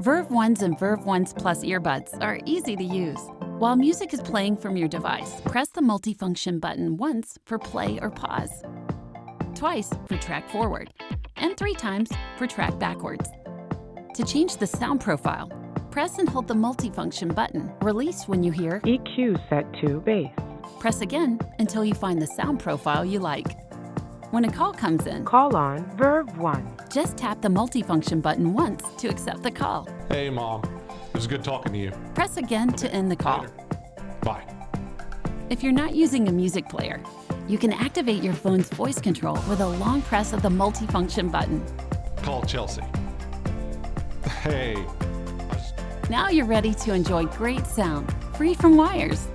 VERVEones and VERVEones Plus earbuds are easy to use. While music is playing from your device, press the multifunction button once for play or pause, twice for track forward, and 3 times for track backwards. To change the sound profile, press and hold the multifunction button. Release when you hear EQ set to bass. Press again until you find the sound profile you like. When a call comes in, Call on VERVEone. just tap the multifunction button once to accept the call. Hey, Mom. It was good talking to you. Press again to end the call. Later. Bye. If you're not using a music player, you can activate your phone's voice control with a long press of the multifunction button. Call Chelsea. Hey. Now you're ready to enjoy great sound, free from wires.